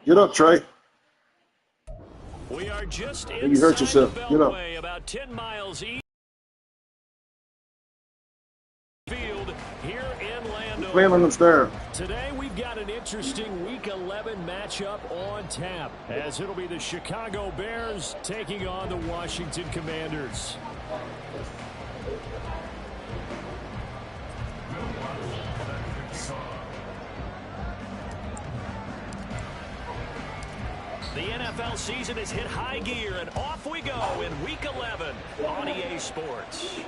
Get up, Trey. We are just You hurt yourself. the Get up. Beltway, about 10 miles east field here in Landover. Playing on them stairs. Today we've got an interesting Week 11 matchup on tap, as it'll be the Chicago Bears taking on the Washington Commanders. The NFL season has hit high gear, and off we go in Week 11 on EA Sports.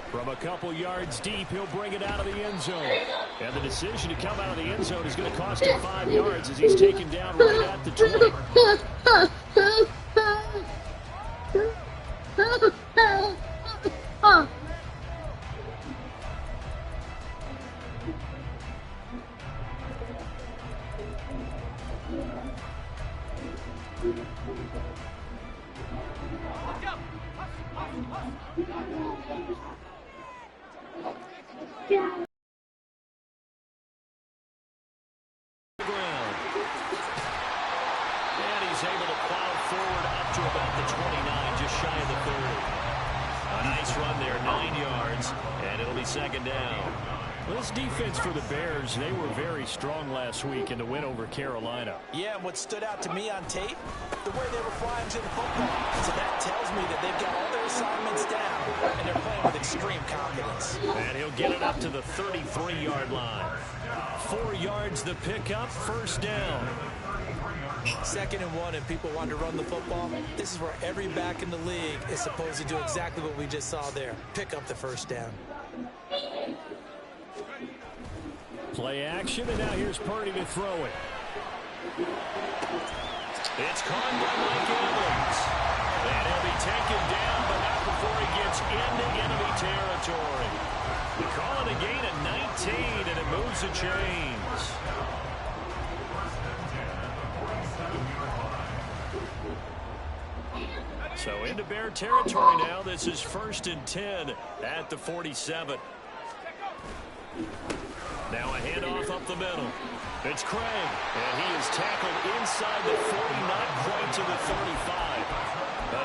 From a couple yards deep, he'll bring it out of the end zone. And the decision to come out of the end zone is going to cost him 5 yards as he's taken down right at the 20. Second down. This defense for the Bears, they were very strong last week in the win over Carolina. Yeah, and what stood out to me on tape, the way they were flying to the football. So that tells me that they've got all their assignments down, and they're playing with extreme confidence. And he'll get it up to the 33-yard line. 4 yards the pickup, first down. 2nd and 1, and people want to run the football. This is where every back in the league is supposed to do exactly what we just saw there. Pick up the first down. Play action, and now here's Purdy to throw it. It's caught by Mike Evans. And he'll be taken down, but not before he gets into enemy territory. We call it a gain of 19, and it moves the chains. So into Bear territory now. This is 1st and 10 at the 47. Now a handoff up the middle. It's Craig, and he is tackled inside the 40, not quite to the 35.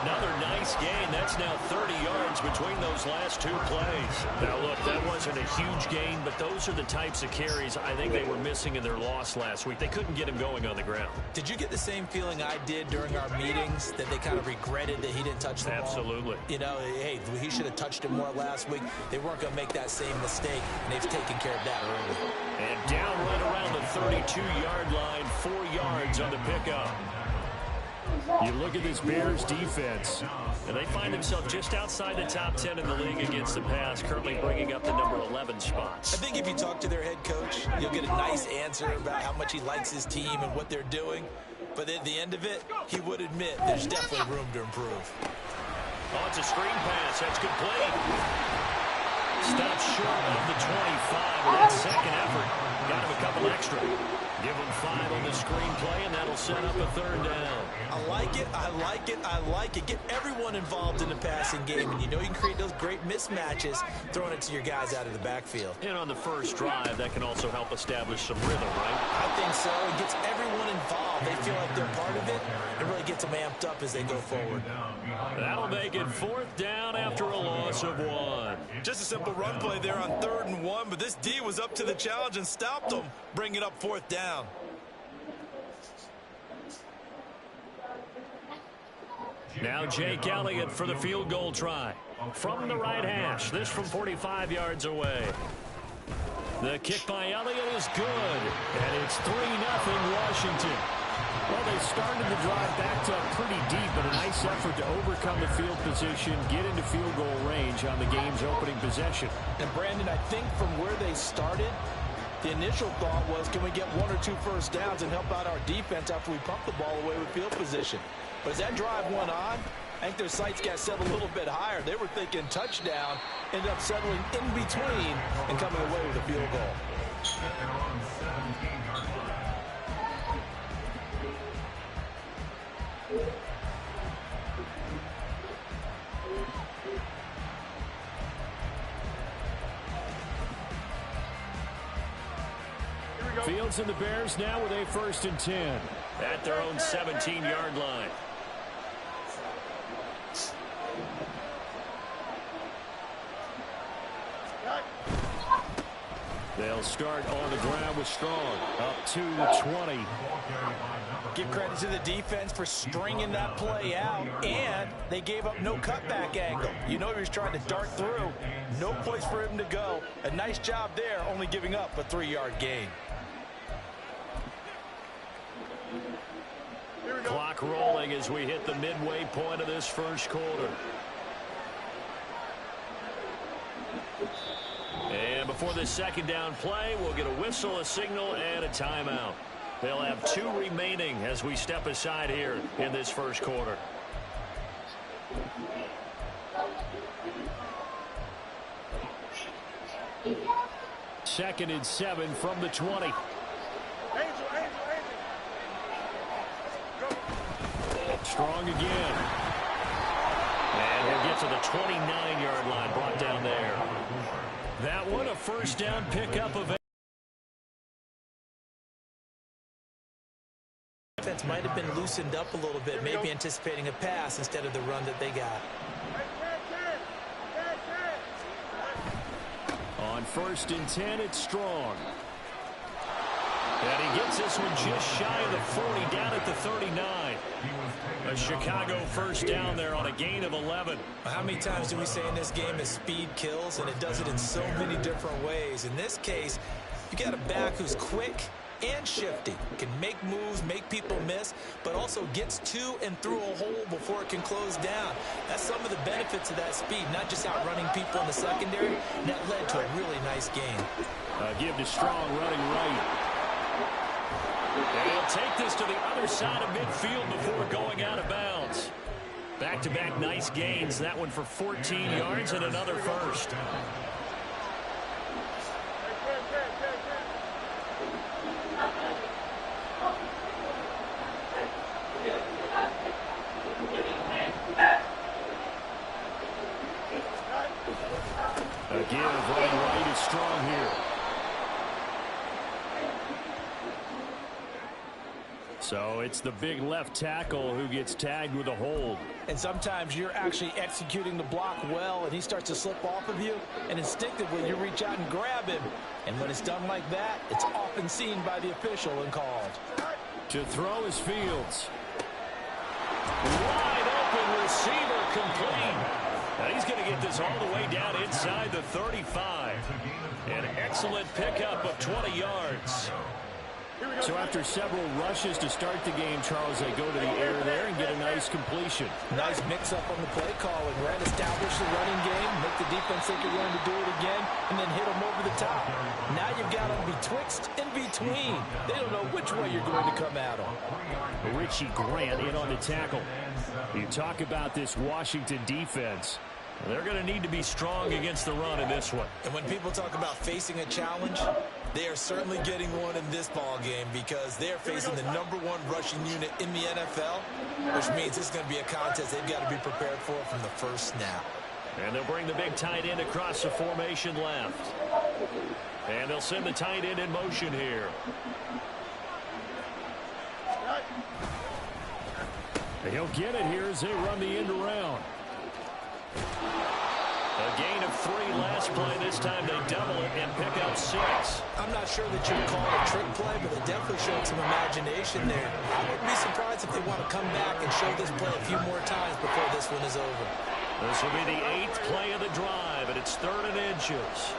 Another nice gain. That's now 30 yards between those last 2 plays. Now, look, that wasn't a huge gain, but those are the types of carries I think they were missing in their loss last week. They couldn't get him going on the ground. Did you get the same feeling I did during our meetings, that they kind of regretted that he didn't touch the ball? Absolutely. You know, hey, he should have touched it more last week. They weren't going to make that same mistake, and they've taken care of that early. And down right around the 32-yard line, 4 yards on the pickup. You look at this Bears defense, and they find themselves just outside the top 10 in the league against the pass, currently bringing up the number 11 spots. I think if you talk to their head coach, you'll get a nice answer about how much he likes his team and what they're doing. But at the end of it, he would admit there's definitely room to improve. Oh, it's a screen pass. That's complete. Stopped short of the 25 with that second effort. Got him a couple extra. Give him 5 on the screenplay, and that'll set up a 3rd down. I like it, I like it, I like it. Get everyone involved in the passing game, and you know you can create those great mismatches throwing it to your guys out of the backfield. And on the first drive, that can also help establish some rhythm, right? I think so. It gets everyone involved. They feel like they're part of it. It really gets them amped up as they go forward. That'll make it 4th down after a loss of 1. Just a simple run play there on 3rd and 1, but this D was up to the challenge and stopped them, bringing up 4th down. Now Jake Elliott for the field goal try. From the right hash, this from 45 yards away. The kick by Elliott is good, and it's 3-0 Washington. Well, they started the drive backed up pretty deep, but a nice effort to overcome the field position, get into field goal range on the game's opening possession. And Brandon, I think from where they started, the initial thought was, can we get 1 or 2 first downs and help out our defense after we pump the ball away with field position? But as that drive went on, I think their sights got set a little bit higher. They were thinking touchdown, ended up settling in between and coming away with a field goal. Field Eagles and the Bears now with a 1st and 10. At their own 17-yard line. They'll start on the ground with Strong. Up to the 20. Give credit to the defense for stringing that play out, and they gave up no cutback angle. You know he was trying to dart through. No place for him to go. A nice job there, only giving up a 3-yard gain. Clock rolling as we hit the midway point of this first quarter. And before this second down play, we'll get a whistle, a signal, and a timeout. They'll have 2 remaining as we step aside here in this first quarter. Second and 7 from the 20. Strong again. And he'll get to the 29-yard line, brought down there. That one, a first down pickup of... Defense might have been loosened up a little bit, maybe anticipating a pass instead of the run that they got. On 1st and 10, it's Strong. And he gets this one just shy of the 40, down at the 39. A Chicago first down there on a gain of 11. How many times do we say in this game that speed kills, and it does it in so many different ways? In this case, you got a back who's quick and shifty, can make moves, make people miss, but also gets to and through a hole before it can close down. That's some of the benefits of that speed, not just outrunning people in the secondary. And that led to a really nice game. Give to Strong running right. And he'll take this to the other side of midfield before going out of bounds. Back-to-back nice gains. That one for 14 yards and another first. A give running right is Strong here. So it's the big left tackle who gets tagged with a hold. And sometimes you're actually executing the block well, and he starts to slip off of you, and instinctively you reach out and grab him. And when it's done like that, it's often seen by the official and called. To throw is Fields. Wide open receiver complete. Now he's going to get this all the way down inside the 35. An excellent pickup of 20 yards. So after several rushes to start the game, Charles, they go to the air there and get a nice completion. Nice mix-up on the play calling, right? Establish the running game, make the defense think you're going to do it again, and then hit them over the top. Now you've got them betwixt and between. They don't know which way you're going to come at them. Richie Grant in on the tackle. You talk about this Washington defense. They're going to need to be strong against the run in this one. And when people talk about facing a challenge, they are certainly getting one in this ball game because they're facing the #1 rushing unit in the NFL, which means it's going to be a contest they've got to be prepared for from the first snap. And they'll bring the big tight end across the formation left. And they'll send the tight end in motion here. He'll get it here as they run the end around. A gain of 3 last play. This time they double it and pick up 6. I'm not sure that you would call it a trick play, but they definitely showed some imagination there. I wouldn't be surprised if they want to come back and show this play a few more times before this one is over. This will be the 8th play of the drive, and it's 3rd and inches.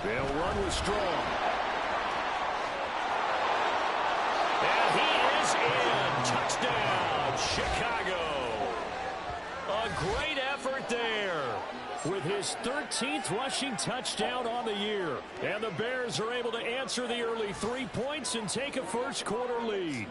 They'll run with Strong. And he is in. Touchdown, Chicago. A great effort there with his 13th rushing touchdown on the year. And the Bears are able to answer the early 3 points and take a first quarter lead.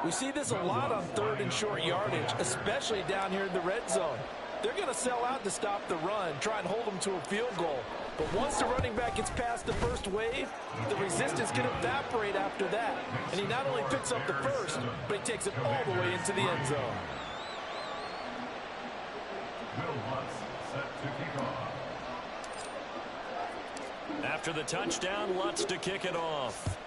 We see this a lot on 3rd and short yardage, especially down here in the red zone. They're going to sell out to stop the run, try and hold them to a field goal. But once the running back gets past the first wave, the resistance can evaporate after that. And he not only picks up the first, but he takes it all the way into the end zone. After the touchdown, Lutz to kick it off.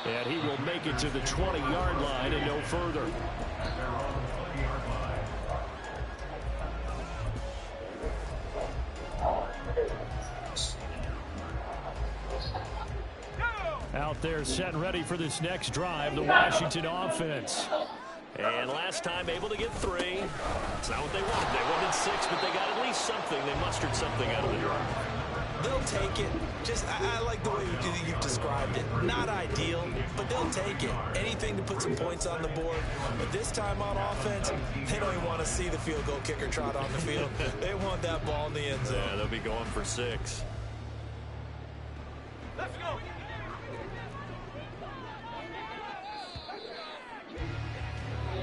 And he will make it to the 20-yard line and no further. Out there set and ready for this next drive, the Washington offense. And last time able to get 3. It's not what they wanted. They wanted 6, but they got at least something. They mustered something out of the drive. They'll take it. I like the way you've described it. Not ideal, but they'll take it. Anything to put some points on the board. But this time on offense, they don't even want to see the field goal kicker trot on the field. They want that ball in the end zone. Yeah, they'll be going for 6. Let's go.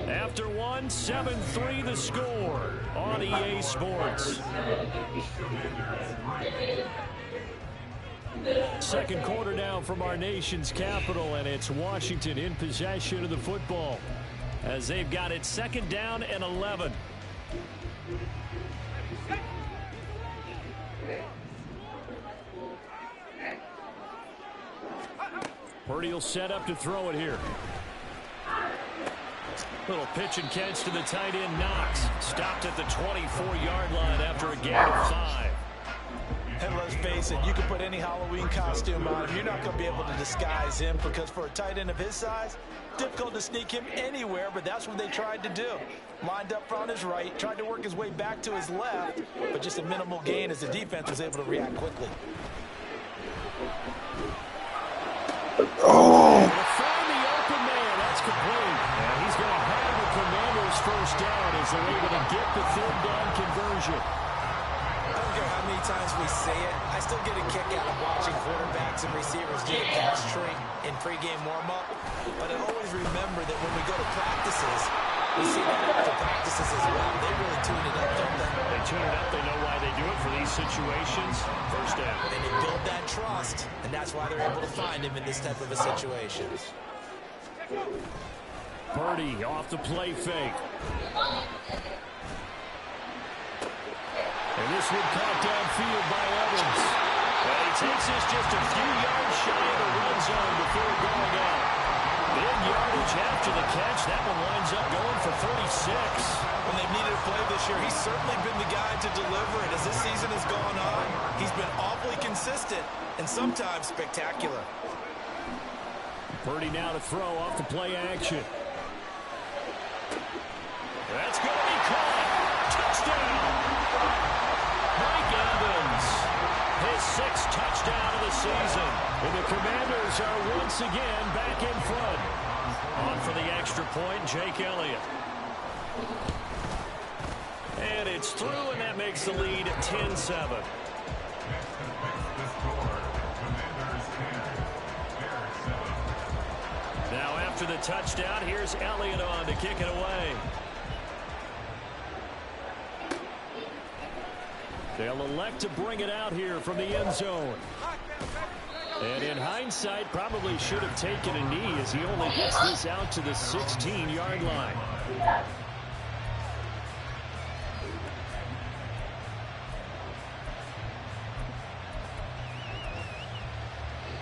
After 1, 7-3 the score on EA Sports. Second quarter now from our nation's capital, and it's Washington in possession of the football as they've got it 2nd down and 11. Purdy will set up to throw it here. Little pitch and catch to the tight end, Knox. Stopped at the 24-yard line after a gain of 5. And let's face it, you can put any Halloween costume on him. You're not going to be able to disguise him because for a tight end of his size, difficult to sneak him anywhere, but that's what they tried to do. Lined up on his right, tried to work his way back to his left, but just a minimal gain as the defense was able to react quickly. First down as they're able to get the 3rd down conversion. I don't care how many times we say it, I still get a kick out of watching quarterbacks and receivers do the pass tree in pregame warm-up. But I always remember that when we go to practices, we see that after practices as well. They really tune it up, don't they? They tune it up. They know why they do it for these situations. First down. And they build that trust, and that's why they're able to find him in this type of a situation. Purdy off the play fake. And this one caught downfield by Evans. And he takes this just a few yards shy of the red zone before going out. Big yardage after the catch. That one winds up going for 36. When they've needed a play this year, he's certainly been the guy to deliver it. As this season has gone on, he's been awfully consistent and sometimes spectacular. Purdy now to throw off the play action. That's going to be caught. Touchdown. Mike Evans, his 6th touchdown of the season. And the Commanders are once again back in front. On for the extra point, Jake Elliott. And it's through, and that makes the lead 10-7. Now after the touchdown, here's Elliott on to kick it away. They'll elect to bring it out here from the end zone. And in hindsight, probably should have taken a knee as he only gets this out to the 16-yard line.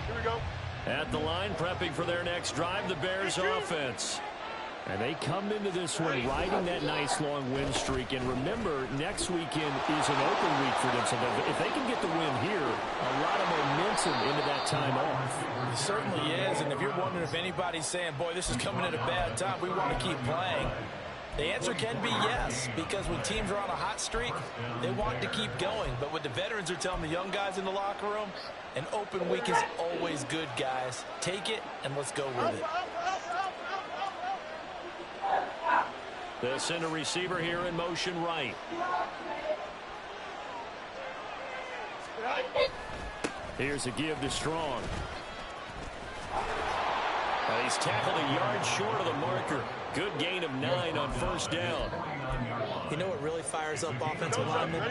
Here we go. At the line, prepping for their next drive, the Bears offense. And they come into this one riding that nice long win streak. And remember, next weekend is an open week for them. So if they can get the win here, a lot of momentum into that time off. It certainly is. And if you're wondering if anybody's saying, boy, this is coming at a bad time, we want to keep playing, the answer can be yes. Because when teams are on a hot streak, they want to keep going. But what the veterans are telling the young guys in the locker room, an open week is always good, guys. Take it and let's go with it. They'll send a receiver here in motion right. Here's a give to Strong. He's tackled a yard short of the marker. Good gain of 9 on first down. You know what really fires up offensive linemen?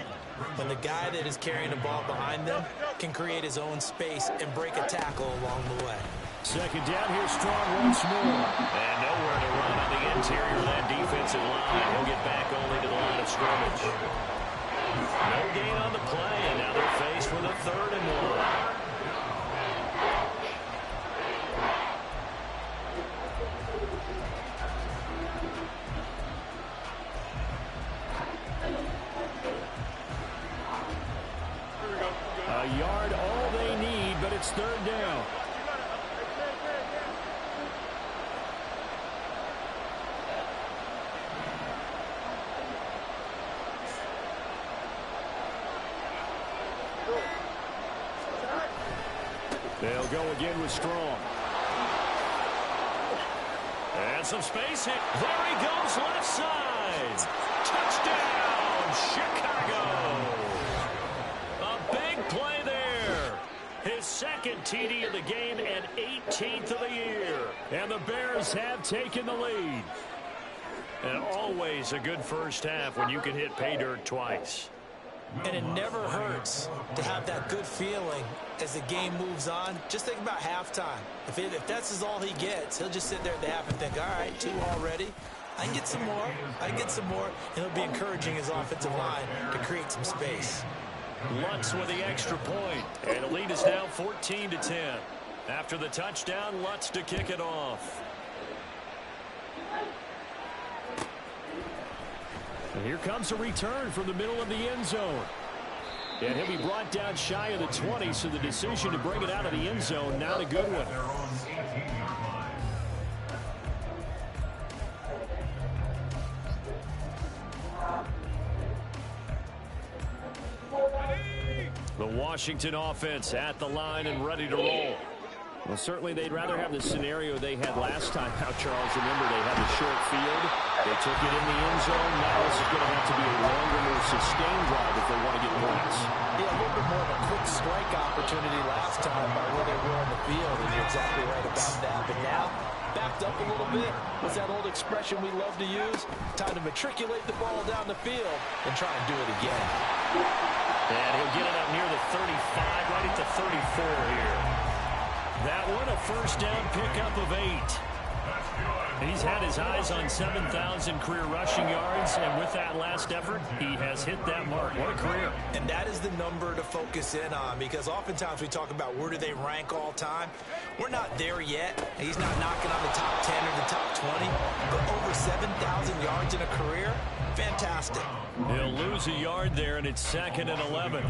When the guy that is carrying the ball behind them can create his own space and break a tackle along the way. Second down, here's Strong once more. And nowhere to run on the interior of that defensive line. He'll get back only to the line of scrimmage. No gain on the play, and now they're faced with a 3rd and 1. A yard, all they need, but it's 3rd down. They'll go again with Strong. And some space hit. There he goes, left side. Touchdown, Chicago. A big play there. His 2nd TD of the game and 18th of the year. And the Bears have taken the lead. And always a good first half when you can hit pay dirt twice. And it never hurts to have that good feeling as the game moves on. Just think about halftime. If that's all he gets, he'll just sit there at the half and think, all right, 2 already. I can get some more. I can get some more. And he'll be encouraging his offensive line to create some space. Lutz with the extra point. And the lead is now 14-10. After the touchdown, Lutz to kick it off. And here comes a return from the middle of the end zone. And he'll be brought down shy of the 20, so the decision to bring it out of the end zone, not a good one. The Washington offense at the line and ready to roll. Well, certainly they'd rather have the scenario they had last time out, Charles. Remember, they had the short field. They took it in the end zone. Now this is going to have to be a longer, more sustained drive if they want to get points. Yeah, a little bit more of a quick strike opportunity last time by where they were on the field, and you're exactly right about that. But now, backed up a little bit. What's that old expression we love to use? Time to matriculate the ball down the field and try and do it again. And he'll get it up near the 35, right at the 34 here. That one, a first down pickup of 8. And he's had his eyes on 7,000 career rushing yards, and with that last effort, he has hit that mark. What a career. And that is the number to focus in on, because oftentimes we talk about where do they rank all time. We're not there yet. He's not knocking on the top 10 or the top 20, but over 7,000 yards in a career, fantastic. He'll lose a yard there, and it's 2nd and 11.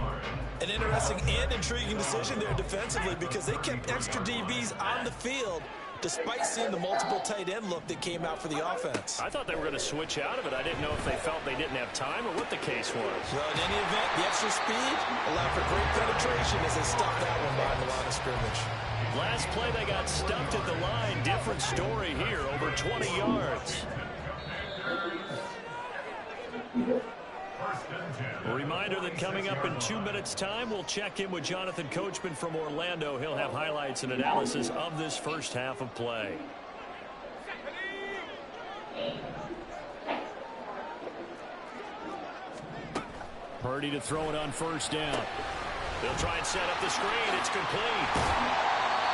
An interesting and intriguing decision there defensively, because they kept extra DBs on the field despite seeing the multiple tight end look that came out for the offense. I thought they were going to switch out of it. I didn't know if they felt they didn't have time or what the case was. Well, in any event, the extra speed allowed for great penetration as they stopped that one behind the line of scrimmage. Last play, they got stumped at the line. Different story here, over 20 yards. A reminder that coming up in 2 minutes' time, we'll check in with Jonathan Coachman from Orlando. He'll have highlights and analysis of this first half of play. Purdy to throw it on first down. They'll try and set up the screen. It's complete.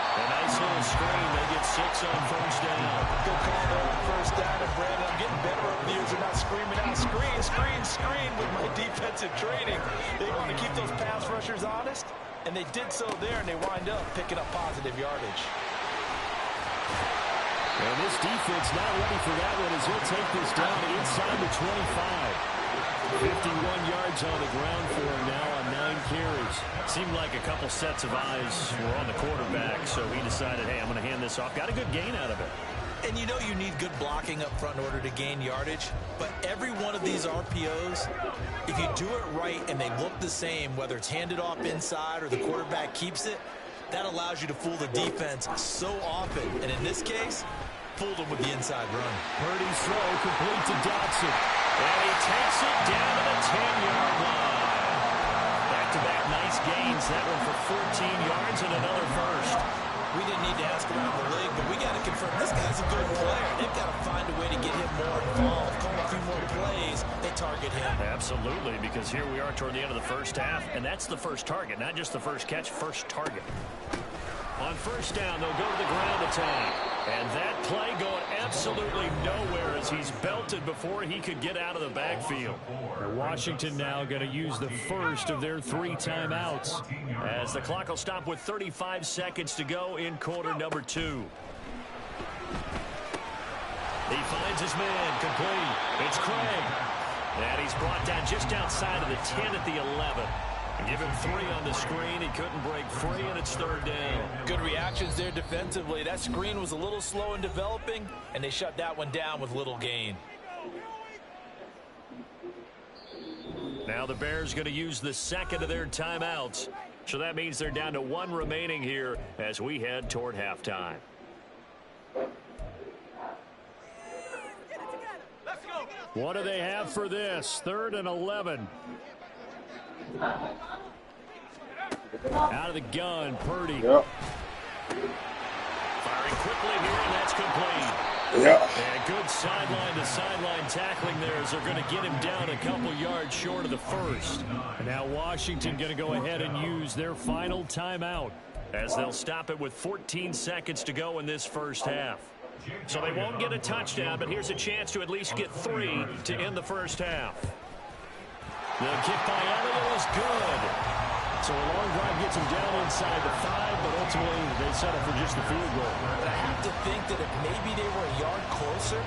A nice little screen. They get 6 on first down. Good call there on first down. And Brandon, I'm getting better over the years. They're not screaming out, screen, screen, screen with my defensive training. They want to keep those pass rushers honest, and they did so there, and they wind up picking up positive yardage. And this defense not ready for that one as he'll take this down inside the 25. 51 yards on the ground for him now on 9 carries. Seemed like a couple sets of eyes were on the quarterback, so he decided, hey, I'm going to hand this off. Got a good gain out of it. And you know you need good blocking up front in order to gain yardage, but every one of these RPOs, if you do it right and they look the same, whether it's handed off inside or the quarterback keeps it, that allows you to fool the defense so often. And in this case, fooled them with the inside run. Purdy's throw complete to Dotson. And he takes it down to the 10-yard line. Back-to-back nice gains. That one for 14 yards and another first. We didn't need to ask around the league, but we got to confirm this guy's a good player. They've got to find a way to get him more involved, call a few more plays. They target him. Absolutely, because here we are toward the end of the first half, and that's the first target, not just the first catch, first target. On first down, they'll go to the ground attack. And that play going absolutely nowhere as he's belted before he could get out of the backfield. Washington now going to use the first of their 3 timeouts as the clock will stop with 35 seconds to go in quarter number 2. He finds his man, complete. It's Craig. And he's brought down just outside of the 10 at the 11. Give him 3 on the screen. He couldn't break free, and it's third down. Good reactions there defensively. That screen was a little slow in developing, and they shut that one down with little gain. Now the Bears going to use the second of their timeouts. So that means they're down to 1 remaining here as we head toward halftime. What do they have for this? 3rd and 11. Out of the gun, Purdy. Yep. Firing quickly here, and that's complete. Yeah. And good sideline-to-sideline tackling there as they're going to get him down a couple yards short of the first. And now Washington going to go ahead and use their final timeout as they'll stop it with 14 seconds to go in this first half. So they won't get a touchdown, but here's a chance to at least get 3 to end the first half. The kick by Elliott is good. So a long drive gets him down inside the 5, but ultimately they settle for just the field goal. But I have to think that if maybe they were a yard closer,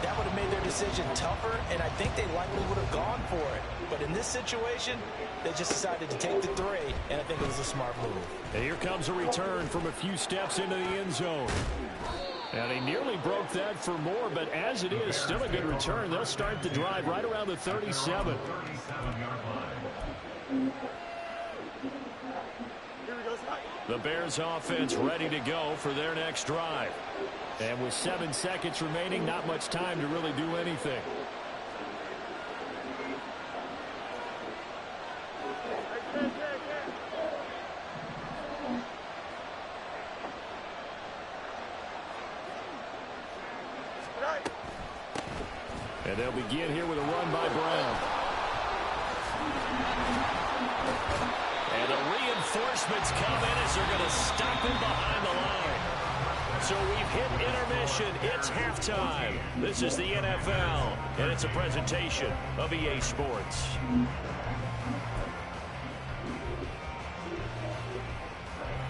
that would have made their decision tougher, and I think they likely would have gone for it. But in this situation, they just decided to take the 3, and I think it was a smart move. And here comes a return from a few steps into the end zone. And he nearly broke that for more, but as it is, still a good return. They'll start the drive right around the 37. The Bears offense ready to go for their next drive. And with 7 seconds remaining, not much time to really do anything. And they'll begin here with a run by Brown. And the reinforcements come in as they're going to stop him behind the line. So we've hit intermission. It's halftime. This is the NFL, and it's a presentation of EA Sports.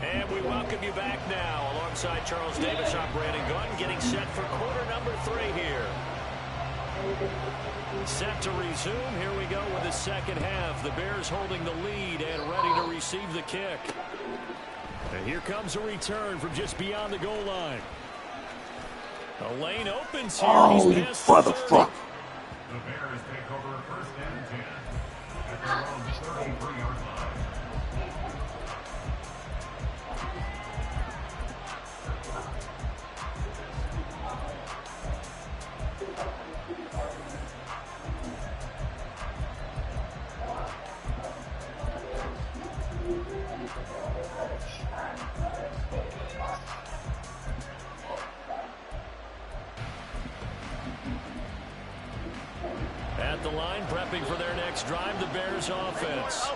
And we welcome you back now alongside Charles Davis, I'm Brandon Gunn, getting set for quarter number 3 here. Set to resume. Here we go with the second half. The Bears holding the lead and ready to receive the kick. And here comes a return from just beyond the goal line. The lane opens here. Holy motherfucker. The Bears take over 1st and 10 at their own 33-yard line. At the line, prepping for their next drive, the Bears offense.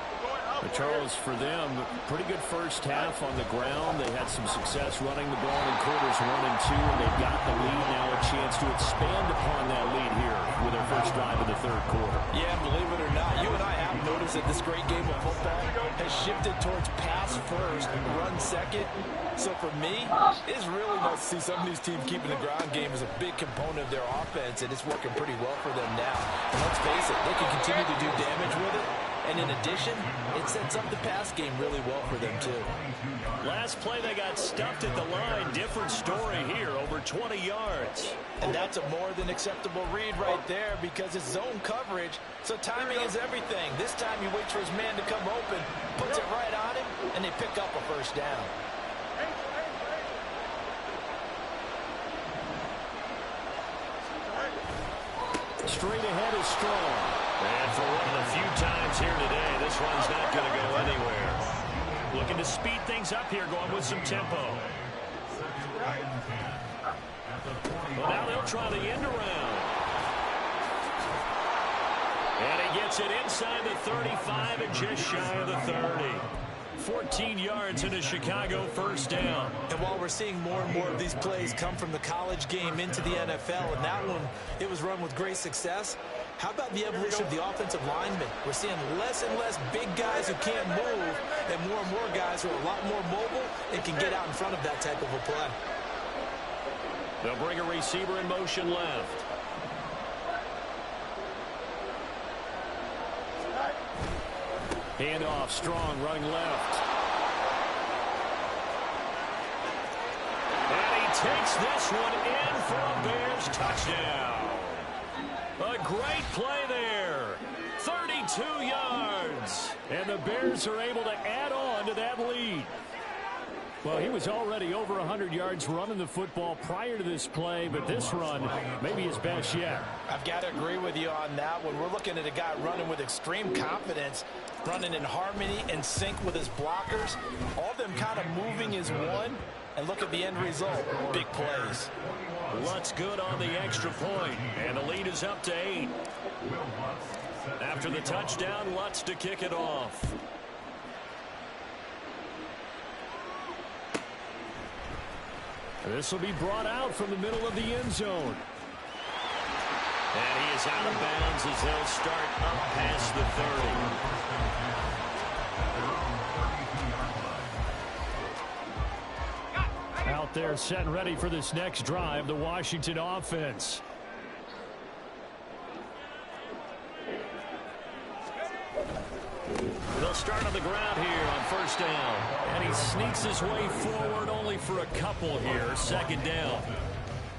But Charles, for them, pretty good first half on the ground. They had some success running the ball in quarters 1 and 2, and they've got the lead now, a chance to expand upon that lead here with their first drive of the 3rd quarter. Yeah, believe it or not, you and I have noticed that this great game of football has shifted towards pass first, run second. So for me, it's really nice to see some of these teams keeping the ground game as a big component of their offense, and it's working pretty well for them now. And let's face it, they can continue to do damage with it. And in addition, it sets up the pass game really well for them, too. Last play, they got stuffed at the line. Different story here, over 20 yards. And that's a more than acceptable read right there because it's zone coverage, so timing is everything. This time he waits for his man to come open, puts it right on him, and they pick up a first down. Straight ahead is strong. And for one of the few times here today, this one's not going to go anywhere. Looking to speed things up here, going with some tempo. Well, now they'll try the end around. And he gets it inside the 35 and just shy of the 30. 14 yards in a Chicago first down. And while we're seeing more and more of these plays come from the college game into the NFL, and that one, it was run with great success, how about the evolution of the offensive linemen? We're seeing less and less big guys who can't move, and more guys who are a lot more mobile and can get out in front of that type of a play. They'll bring a receiver in motion left. Handoff, Strong running left. And he takes this one in for a Bears touchdown. A great play there. 32 yards. And the Bears are able to add on to that lead. Well, he was already over 100 yards running the football prior to this play, but this run may be his best yet. I've got to agree with you on that one. We're looking at a guy running with extreme confidence, running in harmony and sync with his blockers. All of them kind of moving as one, and look at the end result. Big plays. Lutz good on the extra point, and the lead is up to 8. After the touchdown, Lutz to kick it off. This will be brought out from the middle of the end zone. And he is out of bounds as they'll start up past the 30. Out there set and ready for this next drive, the Washington offense. They'll start on the ground here on first down. And he sneaks his way forward only for a couple here. Second down.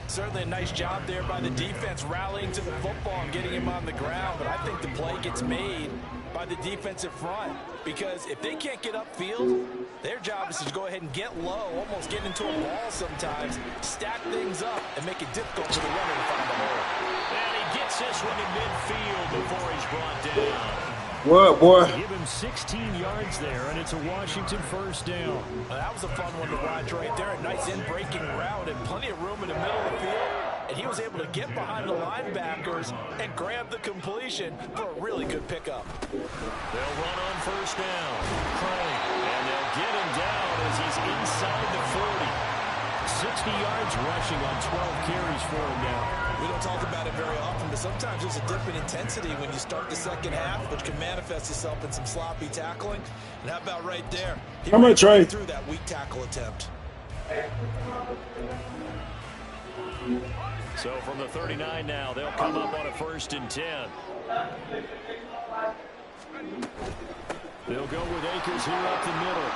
Certainly a nice job there by the defense rallying to the football and getting him on the ground. But I think the play gets made by the defensive front. Because if they can't get upfield, their job is to go ahead and get low, almost get into a ball sometimes, stack things up, and make it difficult for the runner to find the hole. And he gets this one in midfield before he's brought down. What, boy? Give him 16 yards there, and it's a Washington first down. Well, that was a fun one to watch right there. A nice in-breaking route and plenty of room in the middle of the field. And he was able to get behind the linebackers and grab the completion for a really good pickup. They'll run on first down. Craig, and they'll get him down as he's inside the 40. 60 yards rushing on 12 carries for him now. We don't talk about it very often, but sometimes there's a dip in intensity when you start the second half, which can manifest itself in some sloppy tackling. And how about right there? He I'm gonna try through that weak tackle attempt. So from the 39 now, they'll come up on a 1st and 10. They'll go with Akers here up the middle.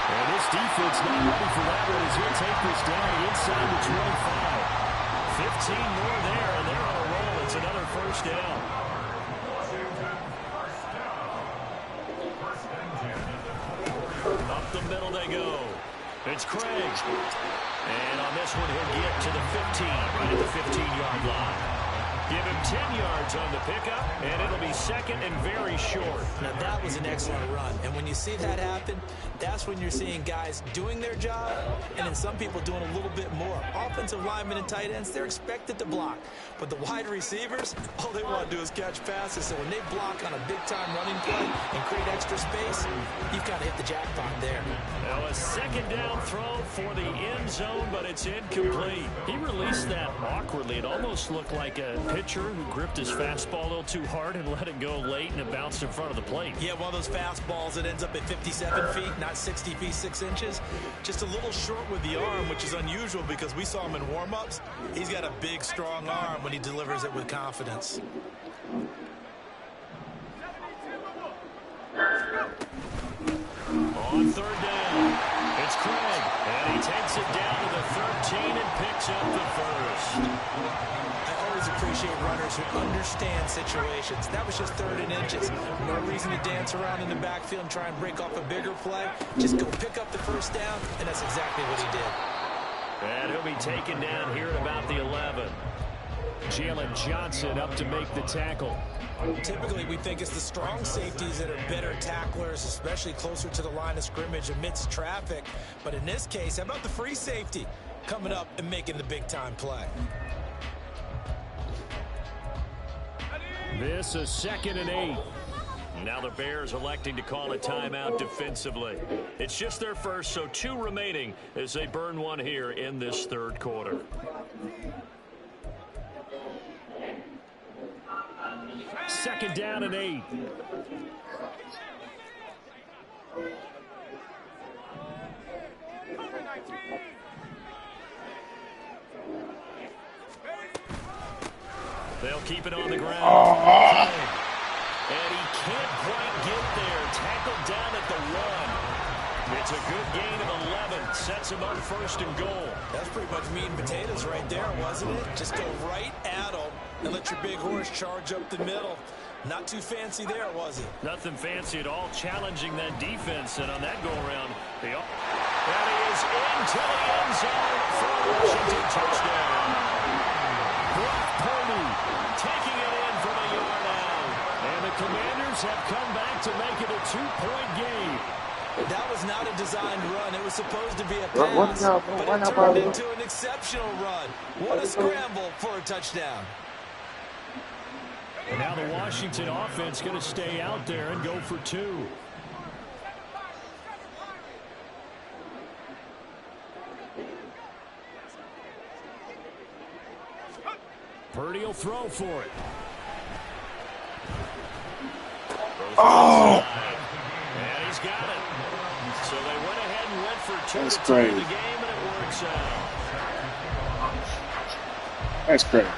And this defense not ready for that one as he'll take this down inside the 25. 15 more there, and they're on a roll. It's another first down. Up the middle they go. It's Craig. And on this one, he'll get to the 15, right at the 15-yard line. Give him 10 yards on the pickup, and it'll be second and very short. Now, that was an excellent run. And when you see that happen, that's when you're seeing guys doing their job, and then some people doing a little bit more. Offensive linemen and tight ends, they're expected to block. But the wide receivers, all they want to do is catch passes. So when they block on a big-time running play and create extra space, you've kind of hit the jackpot there. Now a second down throw for the end zone, but it's incomplete. He released that awkwardly. It almost looked like a pitcher who gripped his fastball a little too hard and let it go late, and it bounced in front of the plate. Yeah, one of those fastballs that ends up at 57 feet, not 60 feet 6 inches. Just a little short with the arm, which is unusual because we saw him in warm-ups. He's got a big, strong arm when he delivers it with confidence. On third down, it's Craig, and he takes it down to the 13 and picks up the first. I always appreciate runners who understand situations. That was just 3rd and inches. No reason to dance around in the backfield and try and break off a bigger play. Just go pick up the first down, and that's exactly what he did. And he'll be taken down here at about the 11. Jalen Johnson up to make the tackle. Typically, we think it's the strong safeties that are better tacklers, especially closer to the line of scrimmage amidst traffic. But in this case, how about the free safety coming up and making the big-time play? This is 2nd and 8. Now the Bears electing to call a timeout defensively. It's just their first, so 2 remaining as they burn one here in this third quarter. Second down and 8. They'll keep it on the ground. And he can't quite get there. Tackled down at the 1. It's a good gain of 11. Sets him up first and goal. That's pretty much meat and potatoes right there, wasn't it? Just go right at him and let your big horse charge up the middle. Not too fancy there, was it? Nothing fancy at all, challenging that defense. And on that go-around, that he is into the end zone for a Washington touchdown. Brock Purdy taking it in from a yard out. And the Commanders have come back to make it a 2-point game. That was not a designed run. It was supposed to be a pass, but it turned into an exceptional run. What a scramble for a touchdown. And now the Washington offense going to stay out there and go for 2. Purdy will throw for it. Oh! And he's got it. So they went ahead and went for 2 That's to tie crazy. the game, and it works out. That's crazy.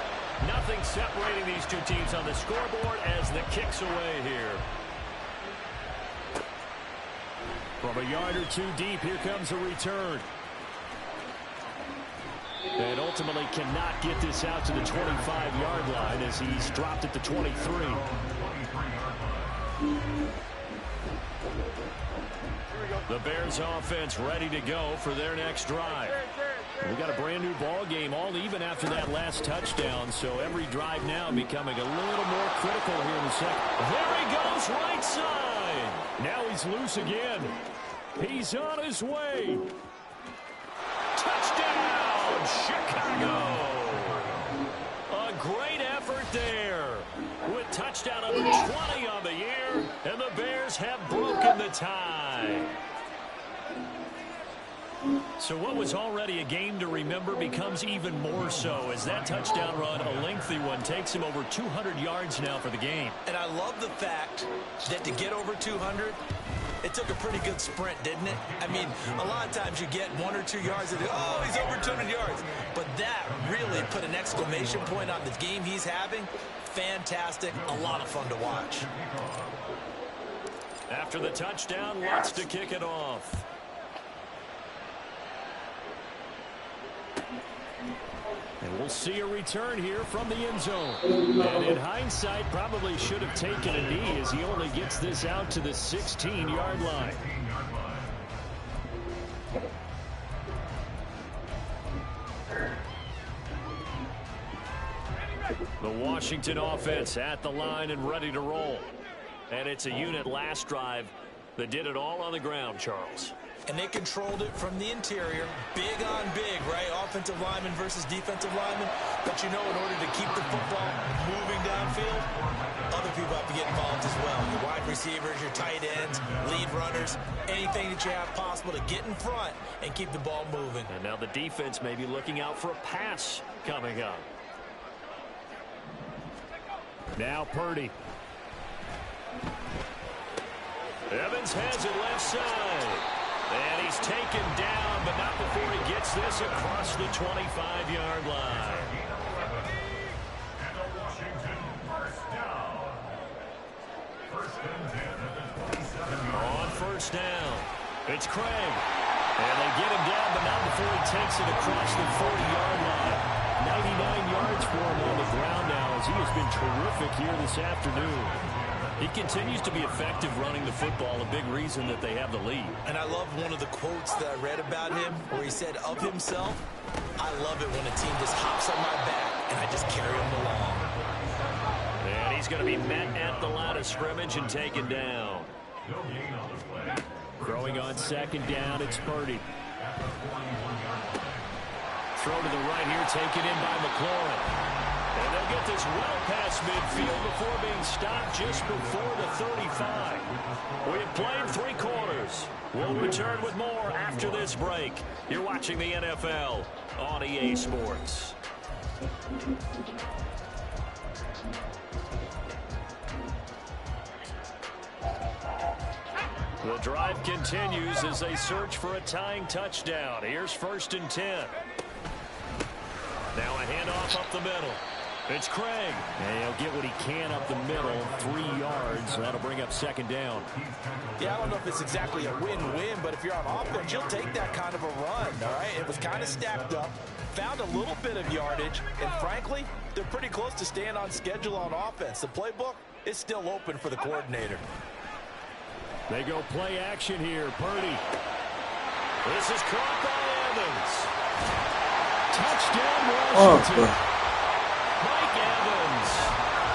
Nothing separating these two teams on the scoreboard as the kick's away here. From a yard or 2 deep, here comes a return. And ultimately cannot get this out to the 25-yard line as he's dropped at the 23. The Bears offense ready to go for their next drive. We got a brand new ball game, all even after that last touchdown, so every drive now becoming a little more critical here in the second. There he goes, right side. Now he's loose again. He's on his way. Touchdown, Chicago. A great effort there with touchdown number 20 on the year, and the Bears have broken the tie. So what was already a game to remember becomes even more so as that touchdown run, a lengthy one, takes him over 200 yards now for the game. And I love the fact that to get over 200, it took a pretty good sprint, didn't it? I mean, a lot of times you get 1 or 2 yards and oh, he's over 200 yards. But that really put an exclamation point on the game he's having. Fantastic, a lot of fun to watch. After the touchdown, wants to kick it off. And we'll see a return here from the end zone. And in hindsight, probably should have taken a knee as he only gets this out to the 16-yard line. The Washington offense at the line and ready to roll. And it's a unit last drive that did it all on the ground, Charles. And they controlled it from the interior, big on big, right? Offensive lineman versus defensive lineman. But you know, in order to keep the football moving downfield, other people have to get involved as well. Your wide receivers, your tight ends, lead runners, anything that you have possible to get in front and keep the ball moving. And now the defense may be looking out for a pass coming up. Now Purdy. Evans has it left side. And he's taken down, but not before he gets this across the 25-yard line. And a Washington first down. First and 10 at the 27-yard line. On first down, it's Craig. And they get him down, but not before he takes it across the 40-yard line. 99 yards for him on the ground now as he has been terrific here this afternoon. He continues to be effective running the football, a big reason that they have the lead. And I love one of the quotes that I read about him where he said of himself, I love it when a team just hops on my back and I just carry them along. And he's going to be met at the line of scrimmage and taken down. No gain on the play. Throwing on second down, it's Purdy. At the 41-yard line. Throw to the right here, taken in by McLaurin. And they'll get this well past midfield before being stopped just before the 35. We have played 3 quarters. We'll return with more after this break. You're watching the NFL on EA Sports. The drive continues as they search for a tying touchdown. Here's 1st and 10. Now a handoff up the middle. It's Craig. And he'll get what he can up the middle, 3 yards. That'll bring up 2nd down. Yeah, I don't know if it's exactly a win-win, but if you're on offense, you'll take that kind of a run, all right? It was kind of stacked up, found a little bit of yardage, and frankly, they're pretty close to staying on schedule on offense. The playbook is still open for the coordinator. They go play action here. Purdy. This is caught by Evans. Touchdown, Washington. Mike Evans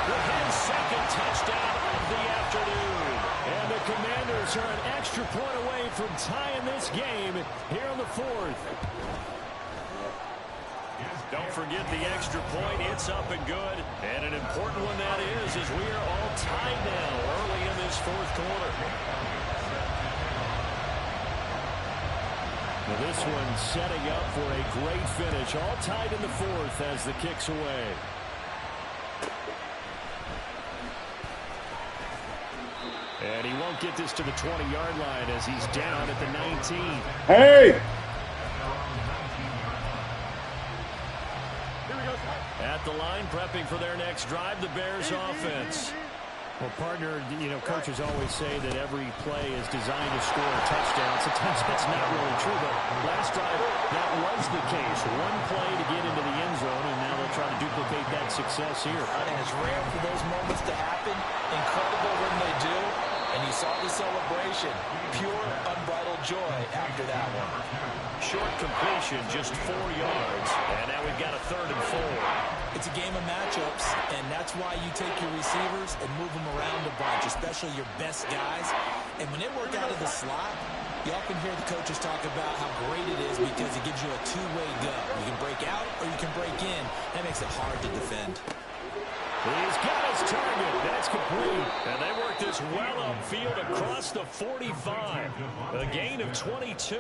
with his 2nd touchdown of the afternoon. And the Commanders are an extra point away from tying this game here in the 4th. Don't forget the extra point. It's up and good. And an important one that is, as we are all tied now early in this 4th quarter. Now this one setting up for a great finish. All tied in the 4th as the kick's away. And he won't get this to the 20-yard line as he's down at the 19. Hey! At the line, prepping for their next drive, the Bears offense. Well, partner, you know, coaches always say that every play is designed to score a touchdown. Sometimes that's not really true, but last drive, that was the case. One play to get into the end zone, and now they'll try to duplicate that success here. And it's rare for those moments to happen. Incredible when they do. And you saw the celebration. Pure, unbridled joy after that one. Short completion, just 4 yards. And now we've got a 3rd and 4. It's a game of matchups, and that's why you take your receivers and move them around a bunch, especially your best guys. And when they work out of the slot, you often hear the coaches talk about how great it is because it gives you a two-way go. You can break out or you can break in. That makes it hard to defend. He's got his target. That's complete. And they work this well upfield across the 45. A gain of 22.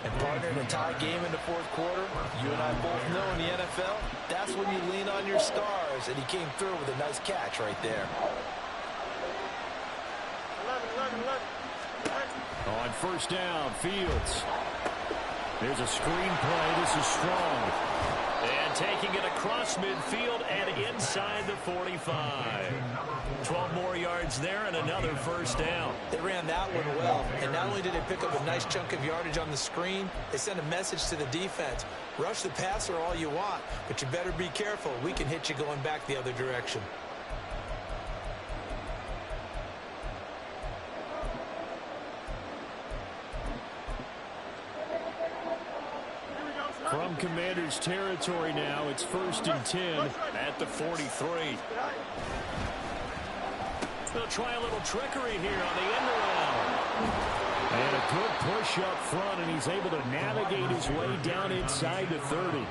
And partner, in a tie game in the 4th quarter, you and I both know in the NFL, that's when you lean on your stars. And he came through with a nice catch right there. On 1st down, Fields. There's a screen play. This is strong. And taking it across midfield and inside the 45. 12 more yards there and another 1st down. They ran that one well. And not only did they pick up a nice chunk of yardage on the screen, they sent a message to the defense. Rush the passer all you want, but you better be careful. We can hit you going back the other direction. From Commanders territory now, it's 1st and 10 at the 43. They'll try a little trickery here on the end around. And a good push up front, and he's able to navigate his way down inside the 30.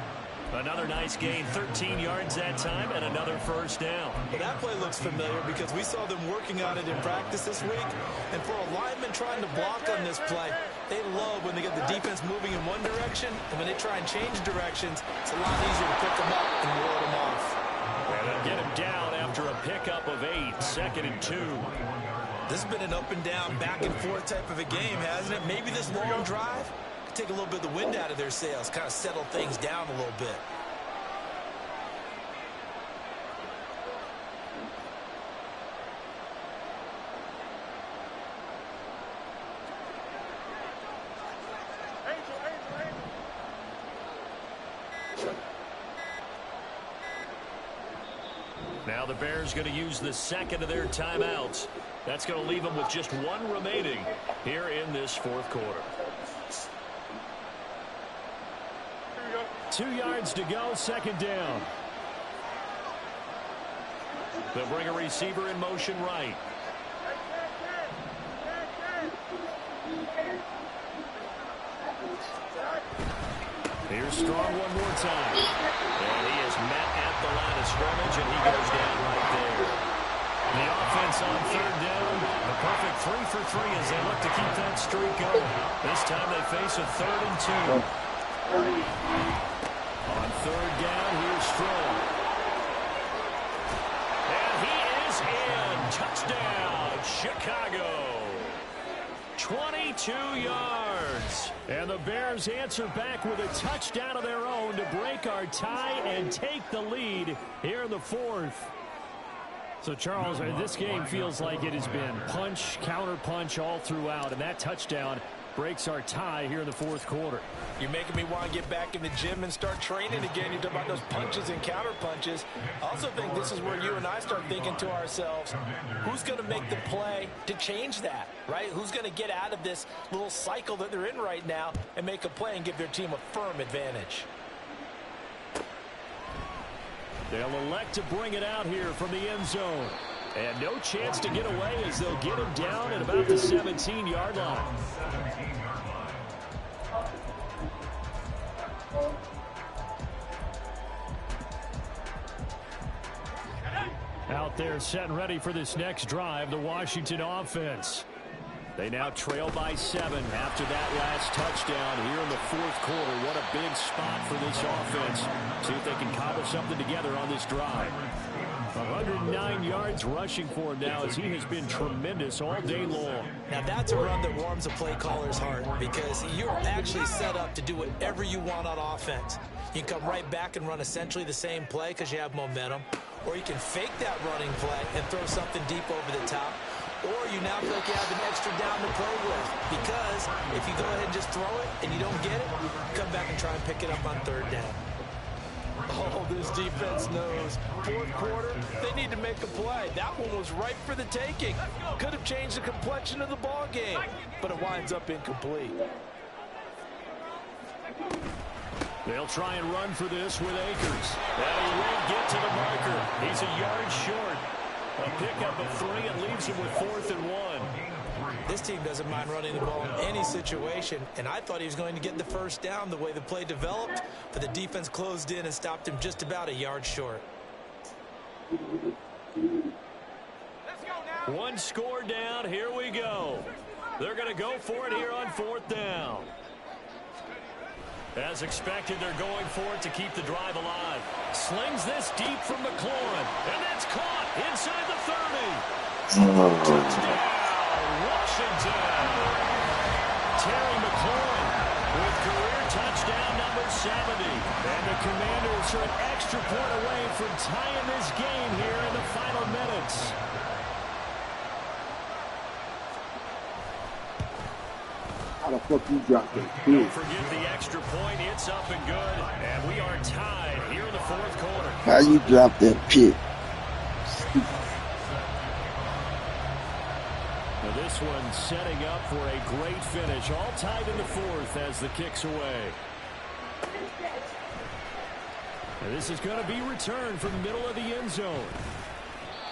Another nice gain, 13 yards that time, and another 1st down. Well, that play looks familiar because we saw them working on it in practice this week. And for a lineman trying to block on this play, they love when they get the defense moving in one direction, and when they try and change directions, it's a lot easier to pick them up and ward them off. And they'll get him down after a pickup of 8, 2nd and 2. This has been an up and down, back and forth type of a game, hasn't it? Maybe this long drive take a little bit of the wind out of their sails, kind of settle things down a little bit. Now the Bears going to use the 2nd of their timeouts. That's going to leave them with just 1 remaining here in this 4th quarter. 2 yards to go, 2nd down. They'll bring a receiver in motion right. Here's Strong one more time. And he is met at the line of scrimmage, and he goes down right there. The offense on third down, a perfect 3 for 3 as they look to keep that streak going. This time they face a 3rd and 2. On third down, here's Stroll. And he is in. Touchdown, Chicago. 22 yards. And the Bears answer back with a touchdown of their own to break our tie and take the lead here in the 4th. So, Charles, this game feels like it has been punch, counter-punch all throughout, and that touchdown breaks our tie here in the 4th quarter. You're making me want to get back in the gym and start training again. You talk about those punches and counter-punches. I also think this is where you and I start thinking to ourselves, who's going to make the play to change that, right? Who's going to get out of this little cycle that they're in right now and make a play and give their team a firm advantage? They'll elect to bring it out here from the end zone. And no chance to get away as they'll get him down at about the 17-yard line. Out there set and ready for this next drive, the Washington offense. They now trail by 7 after that last touchdown here in the 4th quarter. What a big spot for this offense. See if they can cobble something together on this drive. 109 yards rushing for him now as he has been tremendous all day long. Now that's a run that warms a play caller's heart because you're actually set up to do whatever you want on offense. You can come right back and run essentially the same play because you have momentum, or you can fake that running play and throw something deep over the top. Or you now feel like you have an extra down to play with because if you go ahead and just throw it and you don't get it, come back and try and pick it up on third down. Oh, this defense knows. 4th quarter, they need to make a play. That one was ripe for the taking. Could have changed the complexion of the ball game, but it winds up incomplete. They'll try and run for this with Akers. And he won't get to the marker. He's a yard short. A pickup of 3 and leaves him with 4th and 1. This team doesn't mind running the ball in any situation, and I thought he was going to get the first down the way the play developed, but the defense closed in and stopped him just about a yard short. One score down. Here we go. They're going to go for it here on 4th down. As expected, they're going for it to keep the drive alive. Slings this deep from McLaurin, and that's caught inside the 30. Touchdown, Washington. Terry McLaurin with career touchdown number 70. And the Commanders are an extra point away from tying this game here in the final minutes. How the fuck you dropped it? Don't forget the extra point. It's up and good. And we are tied here in the 4th quarter. How you drop that pick? Now this one setting up for a great finish. All tied in the 4th as the kick's away. Now this is going to be returned from the middle of the end zone.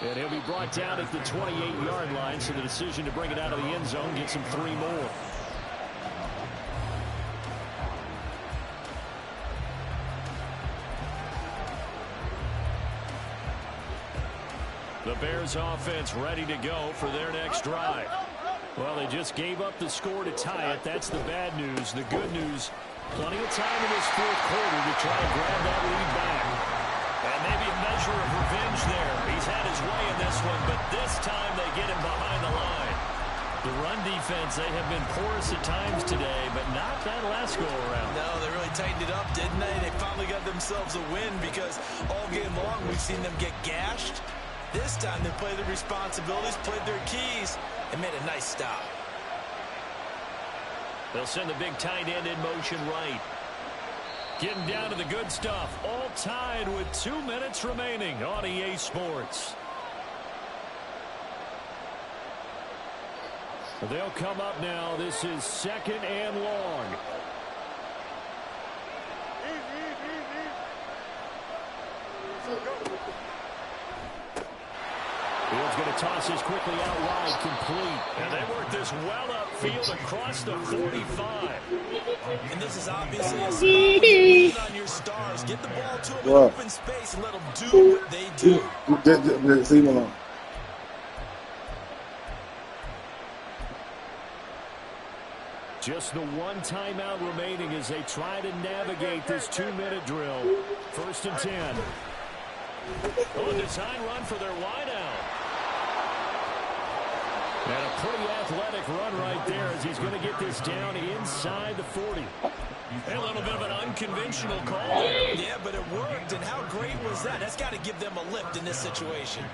And he'll be brought down at the 28-yard line, so the decision to bring it out of the end zone gets him 3 more. The Bears offense ready to go for their next drive. Well, they just gave up the score to tie it. That's the bad news. The good news, plenty of time in this 4th quarter to try and grab that lead back. And maybe a measure of revenge there. He's had his way in this one, but this time they get him behind the line. The run defense, they have been porous at times today, but not that last go-around. No, they really tightened it up, didn't they? They finally got themselves a win because all game long we've seen them get gashed. This time they played their responsibilities, played their keys, and made a nice stop. They'll send the big tight end in motion right. Getting down to the good stuff. All tied with 2 minutes remaining on EA Sports. They'll come up now. This is 2nd and long. Field's going to toss this quickly out wide, complete. And they work this well upfield across the 45. And this is obviously a spot where you lean on your stars. Get the ball to them in open space and let them do what they do. Leave him alone. Just the one timeout remaining as they try to navigate this 2-minute drill. 1st and 10. Oh, a design run for their wideout. And a pretty athletic run right there as he's going to get this down inside the 40. And a little bit of an unconventional call there. Yeah, but it worked. And how great was that? That's got to give them a lift in this situation.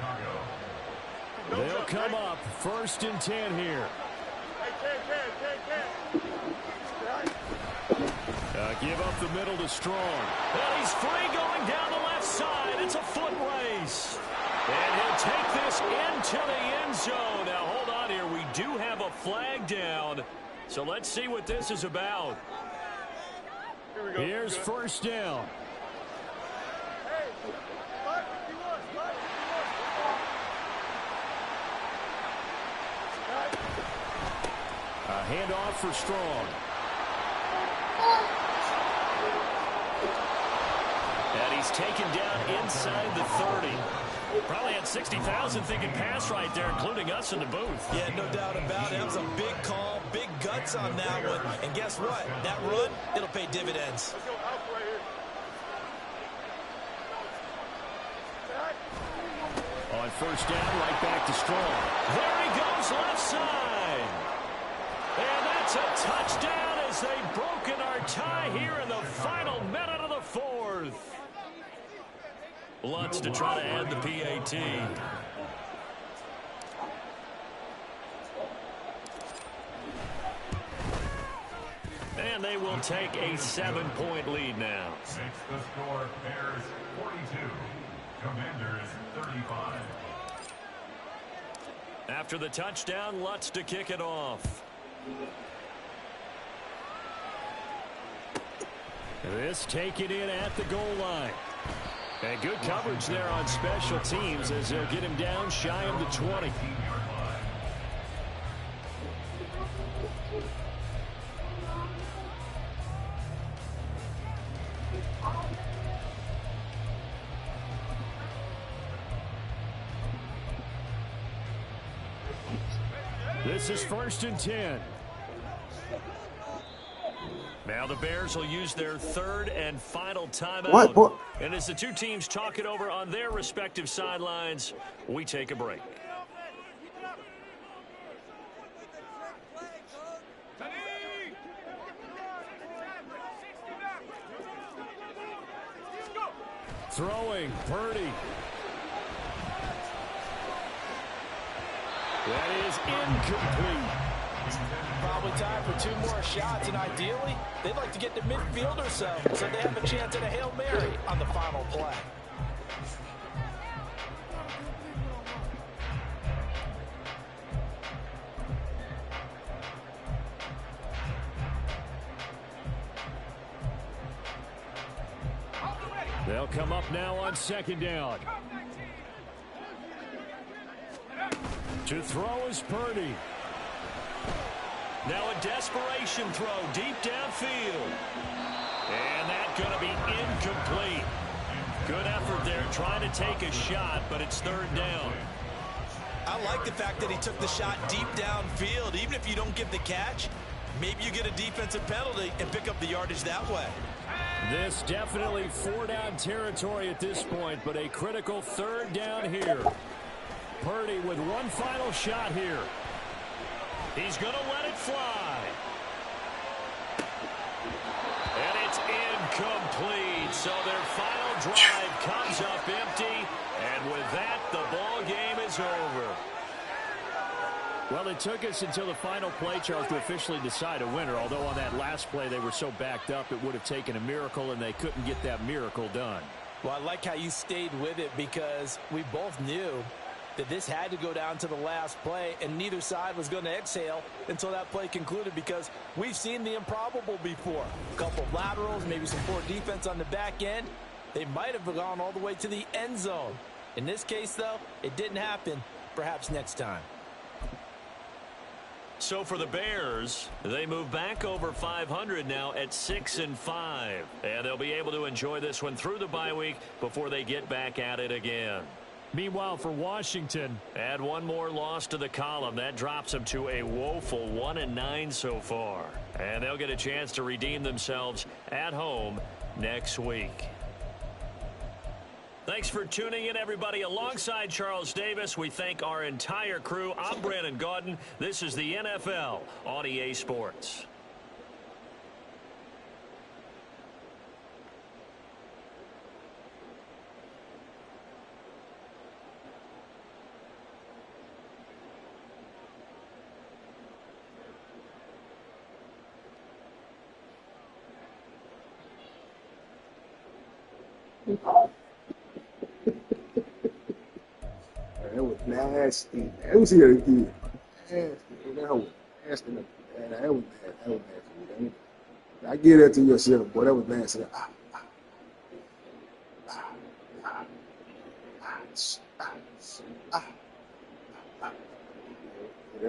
They'll come up 1st and 10 here. Give up the middle to Strong. And he's free going down the left side. It's a foot race. And he'll take this into the end zone. Now, hold on here. We do have a flag down. So let's see what this is about. Here's 1st down. A handoff for Strong. And he's taken down inside the 30. Probably had 60,000 thinking pass right there, including us in the booth. Yeah, no doubt about it. That was a big call, big guts on that one. And guess what? That run, it'll pay dividends. On 1st down, right back to Strong. There he goes, left side. And that's a touchdown as they've broken our tie here in the final minute of the 4th. Lutz to try to add the PAT. And they will take a 7-point lead now. Makes the score Bears 42, Commanders 35. After the touchdown, Lutz to kick it off. This taken in at the goal line. And good coverage there on special teams as they'll get him down shy of the 20. This is 1st and 10. Now the Bears will use their 3rd and final timeout. What? And as the two teams talk it over on their respective sidelines, we take a break. Throwing, Purdy. That is incomplete. Probably time for 2 more shots, and ideally, they'd like to get to midfield or so they have a chance at a Hail Mary on the final play. They'll come up now on 2nd down. To throw is Purdy. Now a desperation throw deep downfield. And that's going to be incomplete. Good effort there trying to take a shot, but it's 3rd down. I like the fact that he took the shot deep downfield. Even if you don't get the catch, maybe you get a defensive penalty and pick up the yardage that way. This definitely 4-down territory at this point, but a critical 3rd down here. Purdy with one final shot here. He's going to let it fly. And it's incomplete. So their final drive comes up empty. And with that, the ball game is over. Well, it took us until the final play, Charles, to officially decide a winner. Although on that last play they were so backed up, it would have taken a miracle, and they couldn't get that miracle done. Well, I like how you stayed with it because we both knew that this had to go down to the last play, and neither side was going to exhale until that play concluded because we've seen the improbable before. A couple of laterals, maybe some poor defense on the back end. They might have gone all the way to the end zone. In this case, though, it didn't happen. perhaps next time. So for the Bears, they move back over 500 now at 6-5. And they'll be able to enjoy this one through the bye week before they get back at it again. Meanwhile, for Washington, add one more loss to the column. That drops them to a woeful 1-9 so far. And they'll get a chance to redeem themselves at home next week. Thanks for tuning in, everybody. Alongside Charles Davis, we thank our entire crew. I'm Brandon Gaudin. This is the NFL on EA Sports. That was nasty. Let me see that again. Nasty. That was nasty. That was nasty. That was nasty. I give that to yourself, boy. That was nasty. That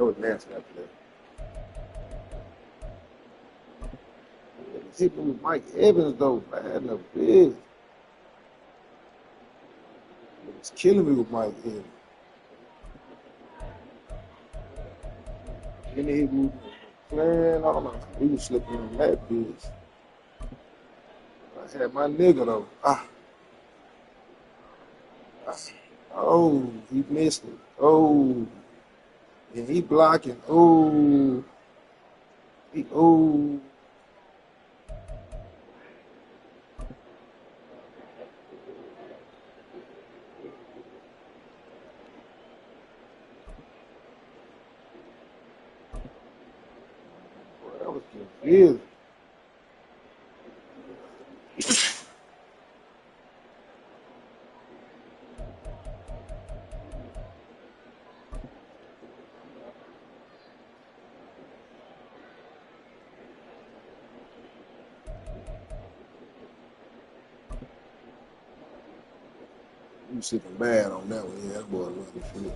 was nasty after that. Hit me with Mike Evans, though, man. In the big. It was killing me with Mike Evans. Then he was playing all my. He was slipping in that bitch. I had my nigga, though. Oh, he missed it. Oh. And he blocking. Oh. Oh. That was confused. You sitting bad on that one. Yeah, that boy running shit.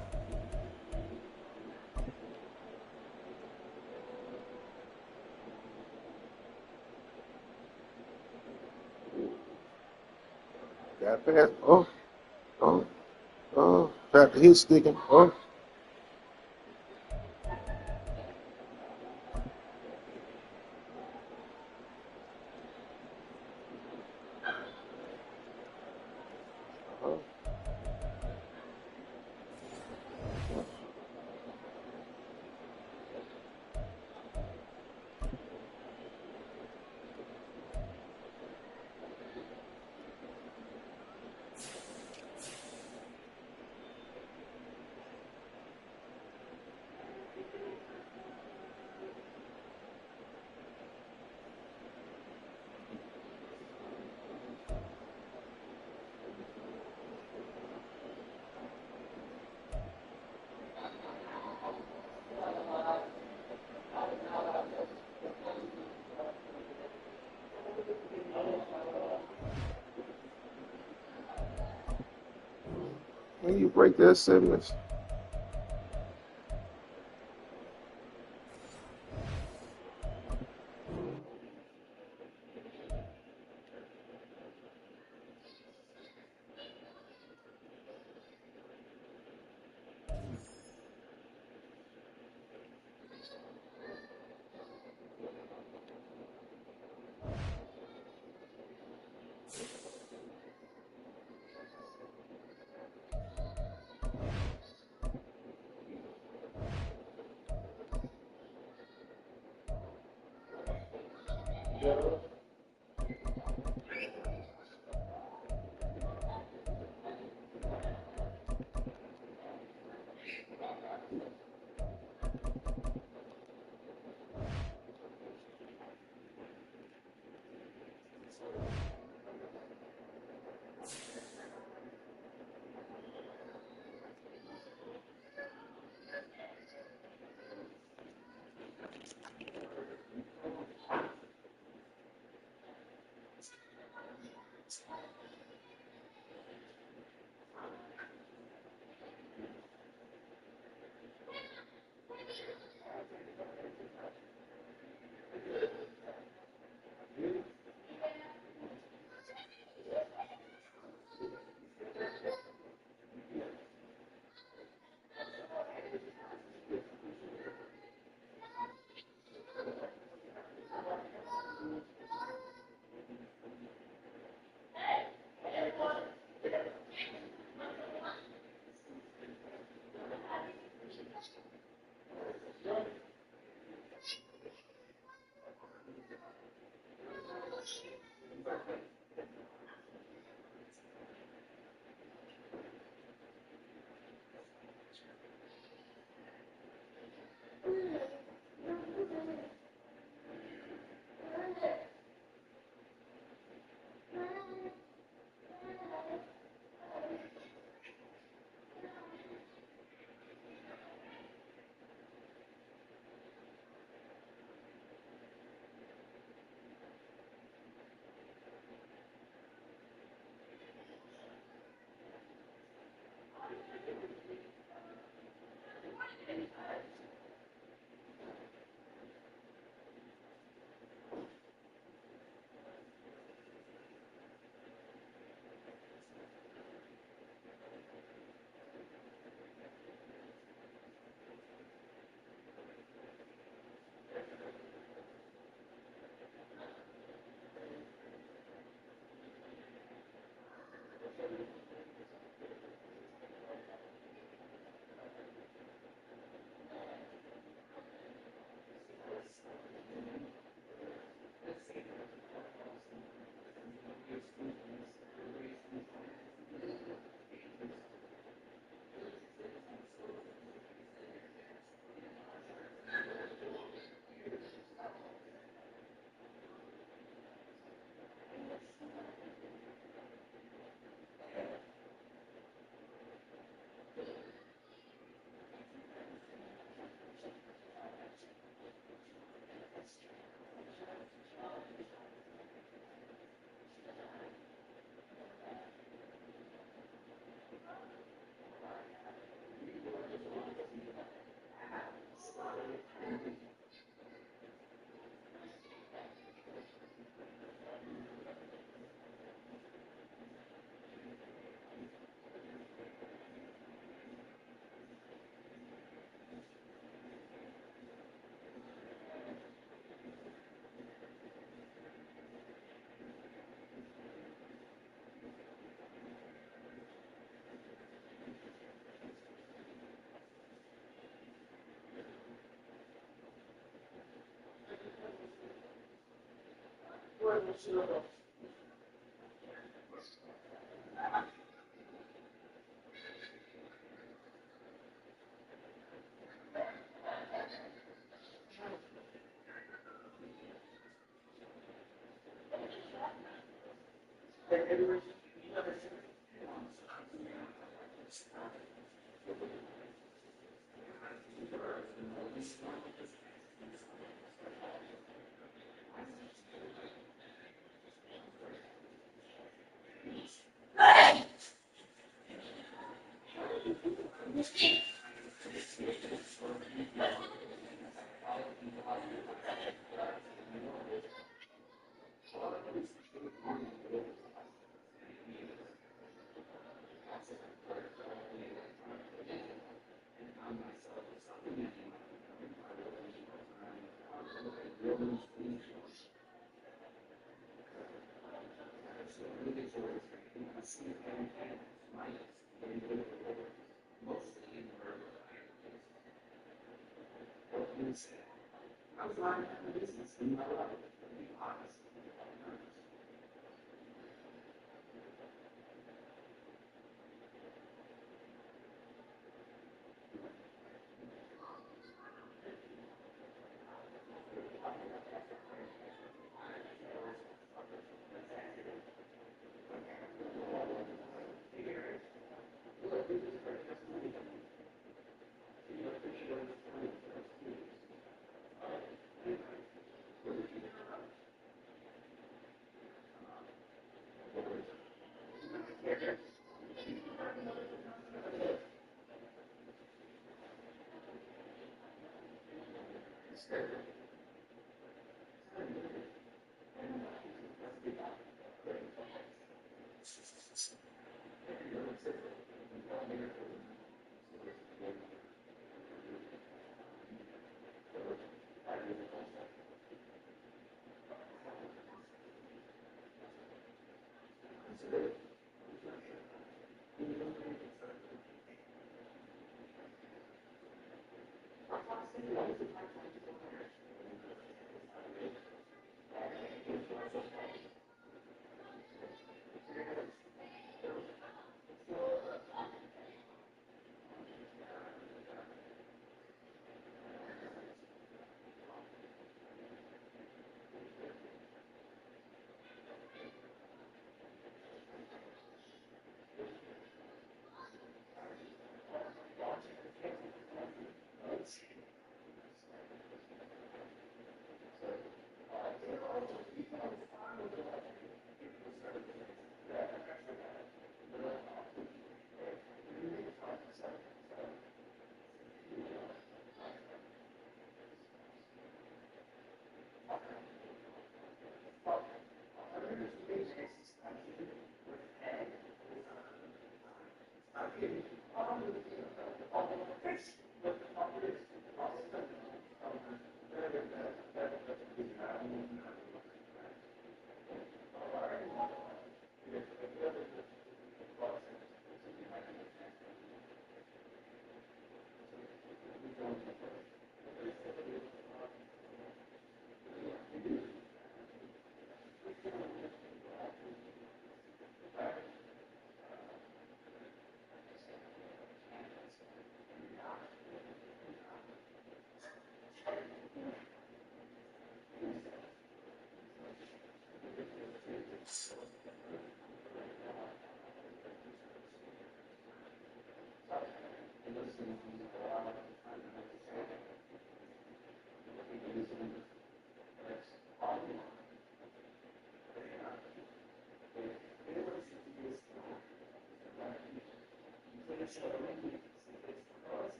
Got past. Back to his sticking. When you break that segment.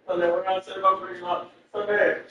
Sunday, we're gonna set up for lunch. Sunday.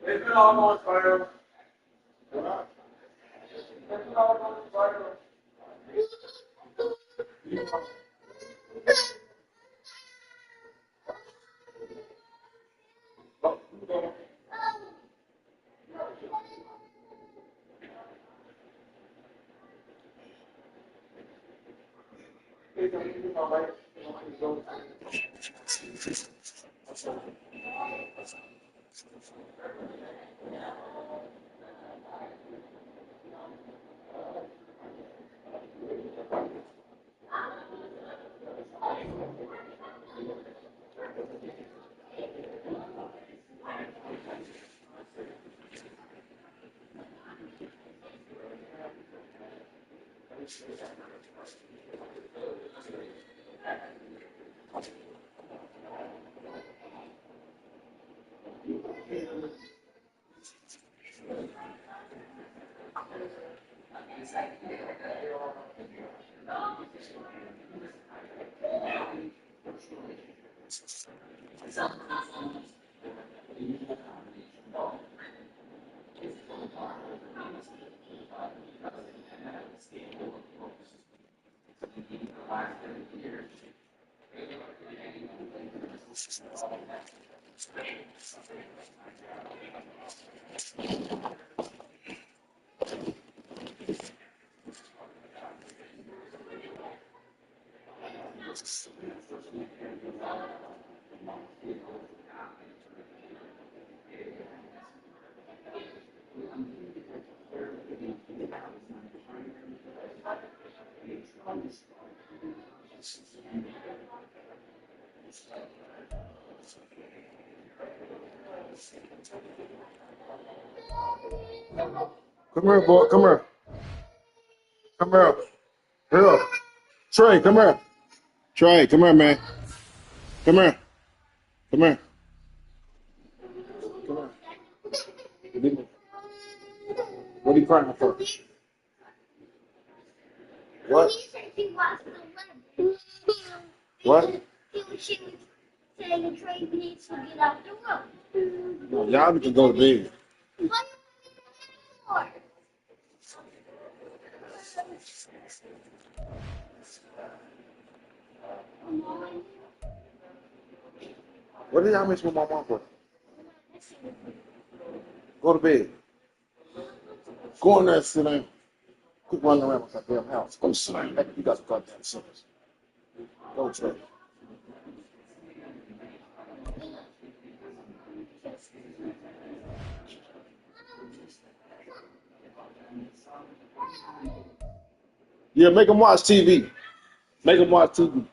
It's been almost fire. It's been almost fire. Come here, boy. Come here. Come here. Here. Trey, come here. Trey, come here, man. Come here. Come here. Come here. What are you crying for? What? What? Saying Trey needs to get out the room. No, y'all need to go to bed. What did y'all miss with my mom for? Go to bed. Go in there and sit down. Quit running around with that damn house. Go sit down. You got some goddamn sense. Go, Trey. Yeah, make them watch TV. Make them watch TV.